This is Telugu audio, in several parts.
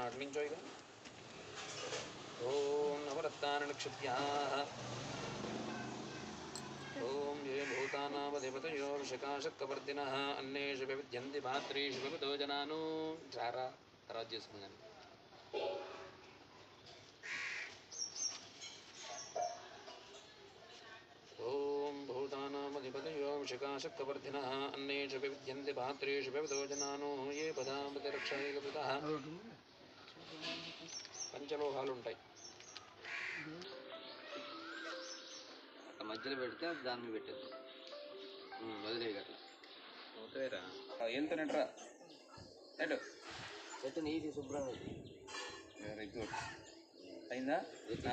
అట్లించో ఇక ఓం నవరత్నానిక్షిప్యాః ఓం ఏ భూతానామధిపతయో విషకాశక్కవర్తినః అన్నేషు వివిద్యంతి పాత్రేషు వివిధో జనాను జారా తర్వాత చేసుకున్నాను. ఓం భూతానామధిపతయో విషకాశక్కవర్తినః అన్నేషు వివిద్యంతి పాత్రేషు వివిధో జనాను ఏ పదాంబతి రక్షణీకృతః. పంచలోహాలు ఉంటాయి మధ్యలో పెడితే దాని మీద పెట్టేది వదిలే అట్లా ఓకేరా ఏం తినట్రా ఎటు చెట్టు నీటి శుభ్రంగా వెరీ గుడ్ అయిందా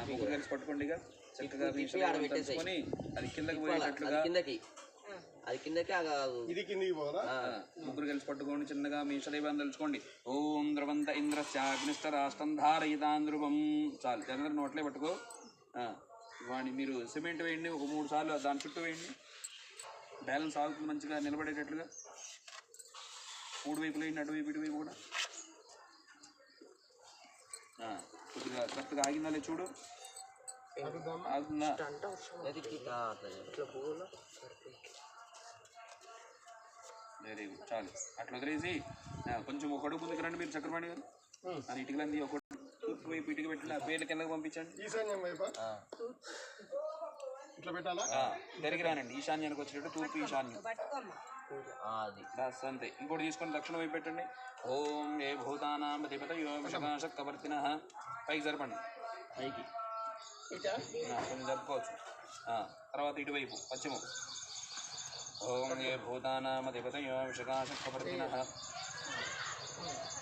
ముగ్గురు కలిసి పట్టుకోండి ఇక చక్కగా తెలుసుకొని అది కిందకి పోయేటట్లుగా అది కిందకి ఇది కిందికి పోవాలా. ముగ్గురు కలిసి పట్టుకోండి చిన్నగా మీ శరీరం తెలుసుకోండి. ఓం ద్రవంత ఇంద్రశ్చాగ్నిష్ట రాష్ట్రం ధారయితాంధ్రువం. చాలు జనరల్ నోట్లే పట్టుకో. వాడిని మీరు సిమెంట్ వేయండి, ఒక 3 సార్లు దాని చుట్టూ వేయండి. బ్యాలెన్స్ ఆగుతుంది మంచిగా నిలబడేటట్లుగా. 3 వైపులు వేయండి, అటువైపు ఇటువైపు కూడా. కొద్దిగా కరెక్ట్గా ఆగిందా లేదు చూడు. ఆగుతుందా? వెరీ గుడ్ చాలు. అట్లా వదిలేసి కొంచెం ఒక అడుగు ముందుకు రండి మీరు చక్రపాణి గారు. అది ఇటుకలంది ఒక తూర్పు వైపు ఇటుక పెట్టిన పేర్లు కిందకి పంపించండి. ఈశాన్యం వైపు ఇట్లా పెట్టాలా? తిరిగి రానండి ఈశాన్యానికి వచ్చేటట్టు తూర్పు ఈశాన్యం అంతే. ఇంకోటి తీసుకొని దక్షిణ వైపు పెట్టండి. ఓం ఏ భూతానామధిపతయో విషకాశక్కవర్తినః. పైకి జరపండి, పైకి కొంచెం జరుపుకోవచ్చు. తర్వాత ఇటువైపు పశ్చిమం. ఓం ఏ భూతానామధిపతయో విషకాశక్కవర్తినః.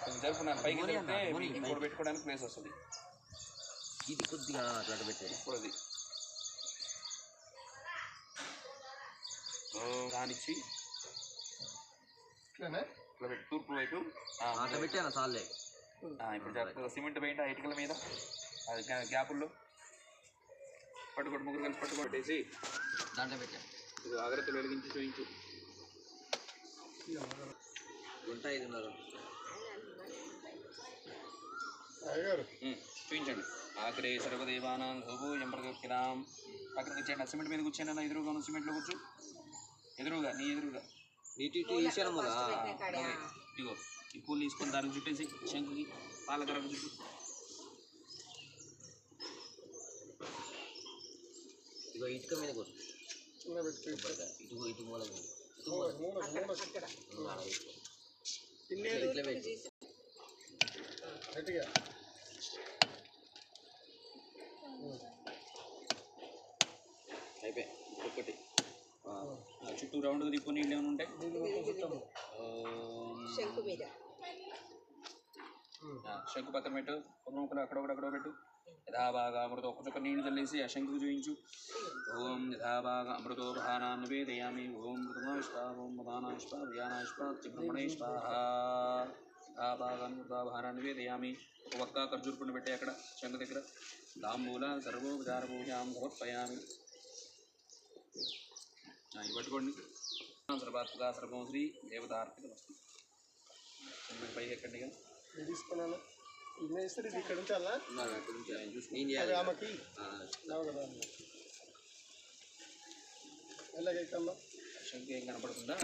కొంచెం జరుపుకున్నాను, పైకి జరిపితే మీకు ఇంకోటి పెట్టుకోవడానికి ప్లేస్ వస్తుంది. ఇది కొద్దిగా అట్లా పెట్టేది ఇప్పుడు అది కానిచ్చి ఇట్లా పెట్టి తూర్పు వైపు అట్లా పెట్టాను చాలే. ఇప్పుడు సిమెంట్ పెయింట్ ఆ ఇటుకల మీద అది గ్యాపుల్లో పట్టుకోటి ముగ్గురు కలిసి పట్టుకొట్టేసి దాంట్లో పెట్టాను. ఇది అగరత్తులు వెలిగించి చూపించు. గుంట 5:30 చూపించండి. ఆఖరే సర్వదేవానాం ధూభూయం ప్రగతిరాం. పక్కన కూర్చోండి, సిమెంట్ మీద కూర్చోండి. ఎదురుగా ఉన్న సిమెంట్లో కూర్చో. ఎదురుగా నీ ఎదురుగా ఇటు ఈశానముగా. ఇగో ఈ పూలు తీసుకొని దానికి చుట్టేసి శంకుకి పాలకరకు చుట్టూ. ఇగో ఇటుక మీద కొట్టు. ఇటు ఇటు మూల ఇట్లా పెట్టి అయిపోయి ఒక్కటి చుట్టూ రౌండ్గా తిప్పుకొని నీళ్ళు ఏమైనా ఉంటాయి. శంకు పక్కన పెట్టు. ఒక ముక్కలు అక్కడ పెట్టు. యథాభాగా అమృతో ఒక చుక్క నీళ్లు చల్లేసి ఆ శంకుకు చూపించు. ఓం యథాభాగా అమృతో భానాన్ని నివేదయామి. ఓం మృతమాష్ప ఓం మదానాష్ప వ్యానాష్ప బ్రహ్మణేష్ప. యథాభాగా అమృత భానాన్ని నివేదయామి. ఒక పక్క ఖర్జూర పండు పెట్టే అక్కడ శంకు దగ్గర. తాంబూల సర్వోపచార పూజాం సమర్పయామి. ఇవి పట్టుకోండి. సర్వాత్మక సర్వం శ్రీ దేవతార్పిత వస్తు. పైకి ఎక్కండి. తీసుకున్నాను ఇది ఇక్కడ ఉంచాలా? ఆమెకి శంకు ఏం కనపడుతుందా?